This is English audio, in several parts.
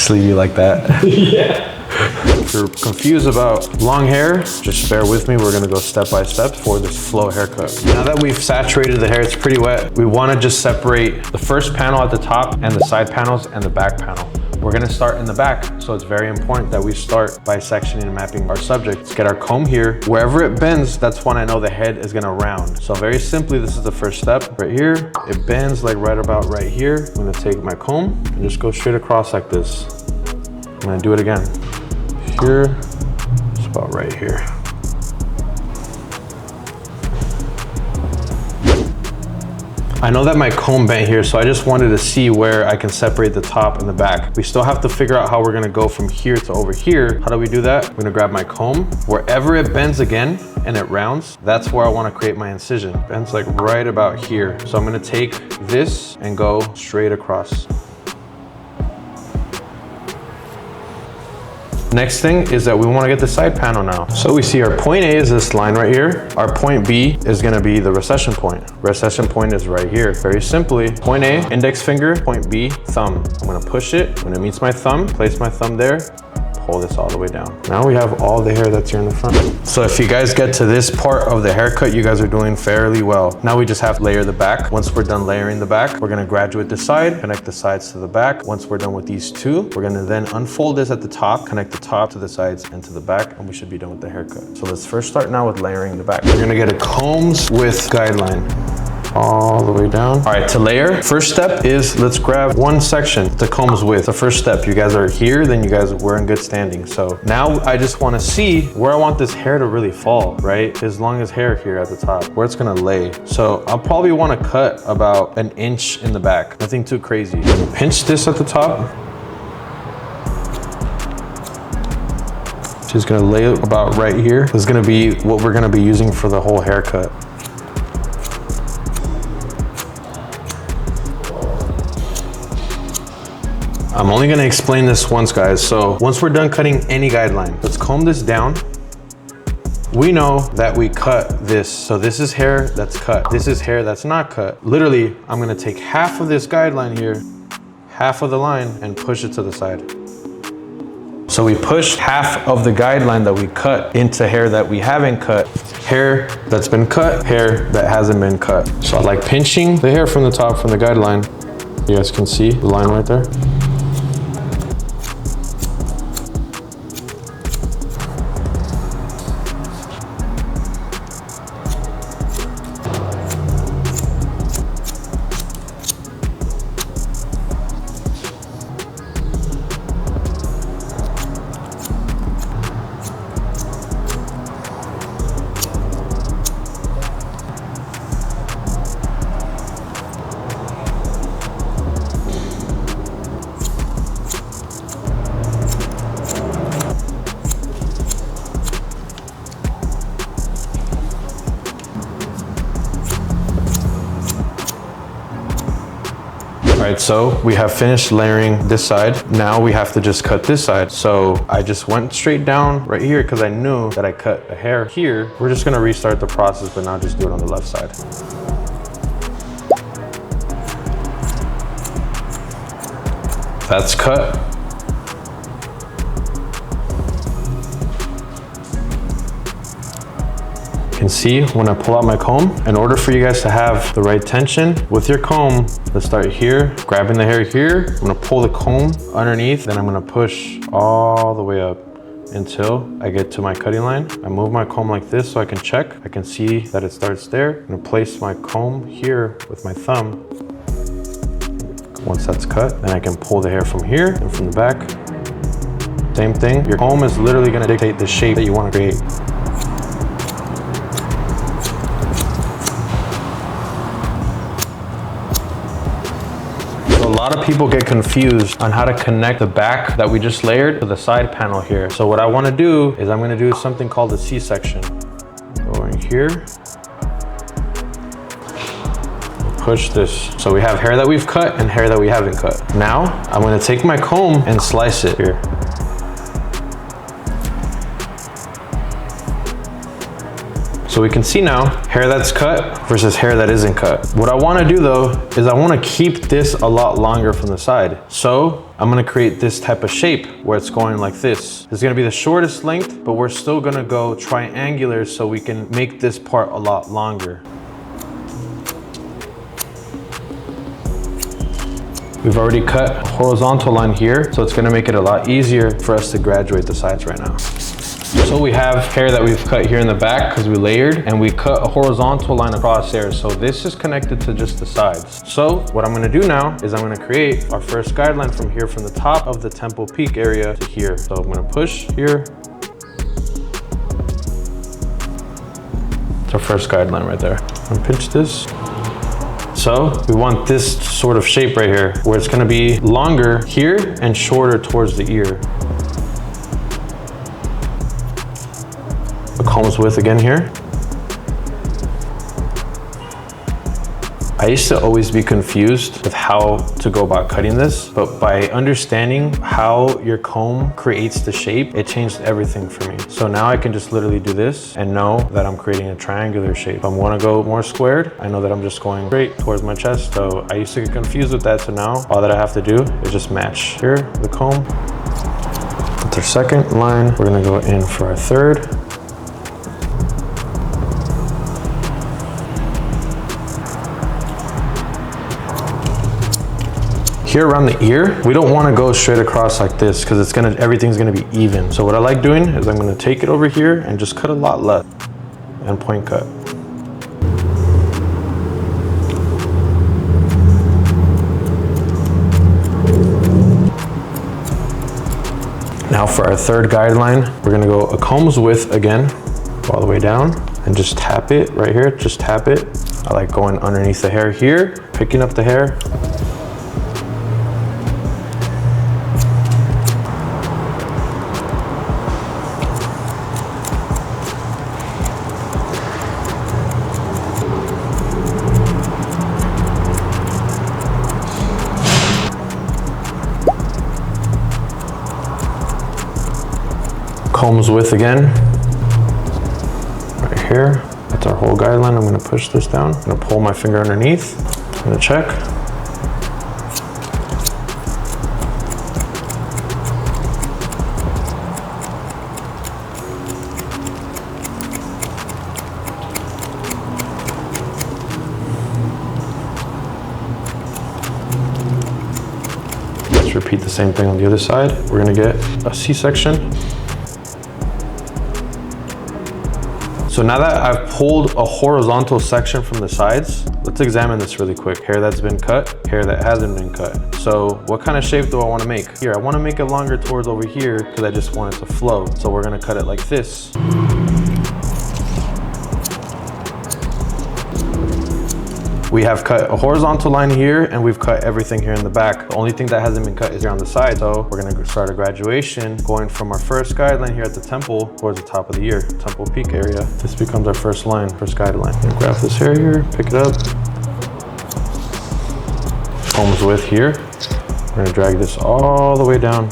Just leave you like that. Yeah. If you're confused about long hair, just bear with me. We're gonna go step by step for this flow haircut. Now that we've saturated the hair, it's pretty wet. We wanna just separate the first panel at the top and the side panels and the back panel. We're gonna start in the back, so it's very important that we start by sectioning and mapping our subject. Let's get our comb here. Wherever it bends, that's when I know the head is gonna round. So very simply, this is the first step. Right here, it bends like right about right here. I'm gonna take my comb and just go straight across like this. I'm gonna do it again. Here, it's about right here. I know that my comb bent here, so I just wanted to see where I can separate the top and the back. We still have to figure out how we're gonna go from here to over here. How do we do that? I'm gonna grab my comb. Wherever it bends again and it rounds, that's where I wanna create my incision. It bends like right about here. So I'm gonna take this and go straight across. Next thing is that we want to get the side panel now. So we see our point A is this line right here. Our point B is going to be the recession point. Recession point is right here. Very simply, point A, index finger, point B, thumb. I'm going to push it. When it meets my thumb, place my thumb there. Pull this all the way down. Now we have all the hair that's here in the front. So if you guys get to this part of the haircut, you guys are doing fairly well. Now we just have to layer the back. Once we're done layering the back, we're gonna graduate the side, connect the sides to the back. Once we're done with these two, we're gonna then unfold this at the top, connect the top to the sides and to the back, and we should be done with the haircut. So let's first start now with layering the back. We're gonna get a combs width guideline. All the way down. All right, to layer, first step is let's grab one section to combs width. The first step, you guys are here, then you guys were in good standing. So now I just wanna see where I want this hair to really fall, right? As long as hair here at the top, where it's gonna lay. So I'll probably wanna cut about 1 inch in the back, nothing too crazy. Pinch this at the top. She's gonna lay about right here. This is gonna be what we're gonna be using for the whole haircut. I'm only gonna explain this once, guys. So once we're done cutting any guideline, let's comb this down. We know that we cut this. So this is hair that's cut. This is hair that's not cut. Literally, I'm gonna take half of this guideline here, half of the line, and push it to the side. So we pushed half of the guideline that we cut into hair that we haven't cut, hair that's been cut, hair that hasn't been cut. So I like pinching the hair from the top from the guideline. You guys can see the line right there. All right, so we have finished layering this side. Now we have to just cut this side. So I just went straight down right here because I knew that I cut a hair here. We're just gonna restart the process, but now just do it on the left side. That's cut. You can see when I pull out my comb, in order for you guys to have the right tension with your comb, let's start here, grabbing the hair here. I'm gonna pull the comb underneath, then I'm gonna push all the way up until I get to my cutting line. I move my comb like this so I can check. I can see that it starts there. I'm gonna place my comb here with my thumb. Once that's cut, then I can pull the hair from here and from the back. Same thing, your comb is literally gonna dictate the shape that you wanna create. A lot of people get confused on how to connect the back that we just layered to the side panel here. So what I want to do is I'm going to do something called a C-section. Go in here. Push this. So we have hair that we've cut and hair that we haven't cut. Now I'm going to take my comb and slice it here. So we can see now hair that's cut versus hair that isn't cut. What I want to do though is I want to keep this a lot longer from the side. So I'm going to create this type of shape where it's going like this. It's going to be the shortest length, but we're still going to go triangular so we can make this part a lot longer. We've already cut a horizontal line here, so it's gonna make it a lot easier for us to graduate the sides right now. So we have hair that we've cut here in the back because we layered, and we cut a horizontal line across there. So this is connected to just the sides. So what I'm gonna do now is I'm gonna create our first guideline from here, from the top of the temple peak area to here. So I'm gonna push here. It's our first guideline right there. I'm gonna pinch this. So we want this sort of shape right here, where it's gonna be longer here and shorter towards the ear. The comb's width again here. I used to always be confused with how to go about cutting this, but by understanding how your comb creates the shape, it changed everything for me. So now I can just literally do this and know that I'm creating a triangular shape. If I want to go more squared, I know that I'm just going straight towards my chest. So I used to get confused with that. So now all that I have to do is just match here, the comb. That's our second line. We're gonna go in for our third. Here around the ear, we don't want to go straight across like this because everything's gonna be even. So what I like doing is I'm gonna take it over here and just cut a lot less and point cut. Now for our third guideline, we're gonna go a comb's width again, all the way down, and just tap it right here, just tap it. I like going underneath the hair here, picking up the hair. Comb's width again, right here. That's our whole guideline. I'm gonna push this down. I'm gonna pull my finger underneath. I'm gonna check. Let's repeat the same thing on the other side. We're gonna get a C-section. So now that I've pulled a horizontal section from the sides, let's examine this really quick. Hair that's been cut, hair that hasn't been cut. So what kind of shape do I want to make? Here, I want to make it longer towards over here because I just want it to flow. So we're going to cut it like this. We have cut a horizontal line here and we've cut everything here in the back. The only thing that hasn't been cut is here on the side. So we're gonna start a graduation going from our first guideline here at the temple towards the top of the ear, temple peak area. This becomes our first line, first guideline. Grab this hair here, pick it up. Comb's width here. We're gonna drag this all the way down.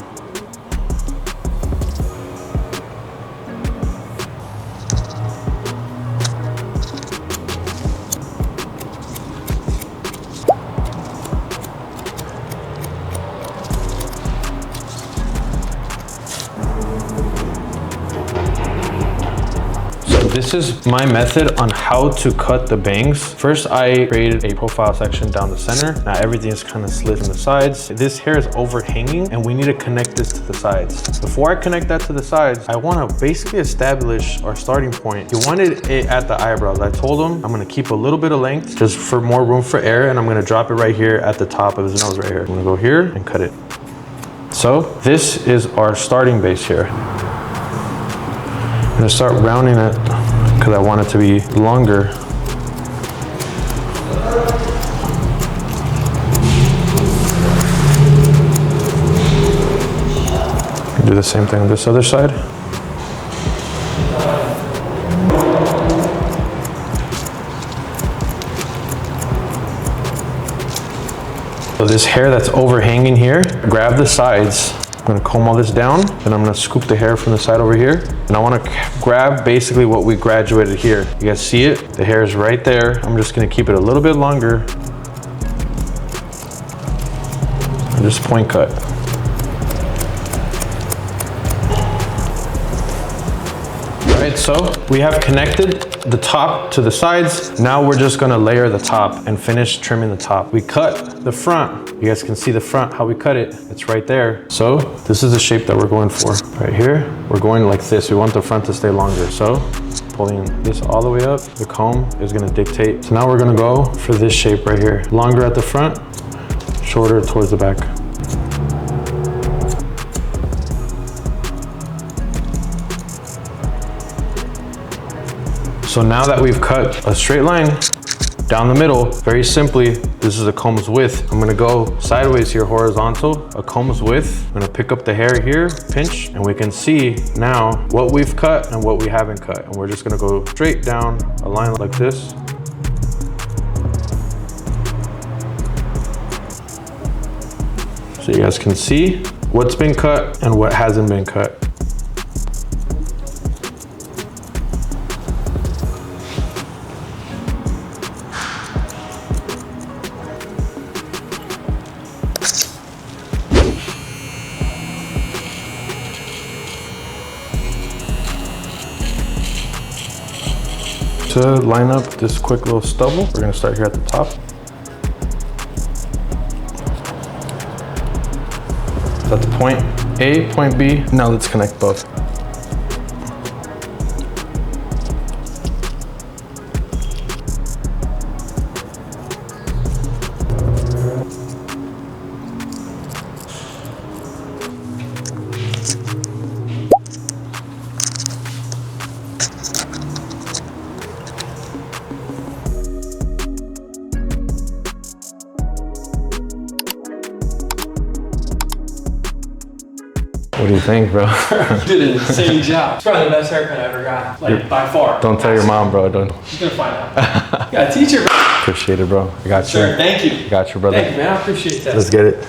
This is my method on how to cut the bangs. First, I created a profile section down the center. Now everything is kind of slid from the sides. This hair is overhanging and we need to connect this to the sides. Before I connect that to the sides, I want to basically establish our starting point. He wanted it at the eyebrows. I told him I'm going to keep a little bit of length just for more room for air, and I'm going to drop it right here at the top of his nose right here. I'm going to go here and cut it. So this is our starting base here. I'm going to start rounding it because I want it to be longer. Do the same thing on this other side. So this hair that's overhanging here, grab the sides I'm gonna comb all this down, and I'm gonna scoop the hair from the side over here. And I wanna grab basically what we graduated here. You guys see it? The hair is right there. I'm just gonna keep it a little bit longer. And just point cut. All right, so we have connected the top to the sides. Now we're just gonna layer the top and finish trimming the top. We cut the front. You guys can see the front, how we cut it. It's right there. So this is the shape that we're going for. Right here, we're going like this. We want the front to stay longer. So pulling this all the way up, the comb is gonna dictate. So now we're gonna go for this shape right here. Longer at the front, shorter towards the back. So now that we've cut a straight line down the middle, very simply, this is a comb's width. I'm gonna go sideways here, horizontal, a comb's width. I'm gonna pick up the hair here, pinch, and we can see now what we've cut and what we haven't cut. And we're just gonna go straight down a line like this. So you guys can see what's been cut and what hasn't been cut. To line up this quick little stubble, we're gonna start here at the top. So that's point A, point B. Now let's connect both. What do you think, bro? You did an insane job. It's probably the best haircut I ever got, like by far. Don't tell your mom, bro. Don't. She's gonna find out. You gotta teach her, bro. Appreciate it, bro. I got you. Sure, thank you. Got you, brother. Thank you, man. I appreciate that. Let's get it.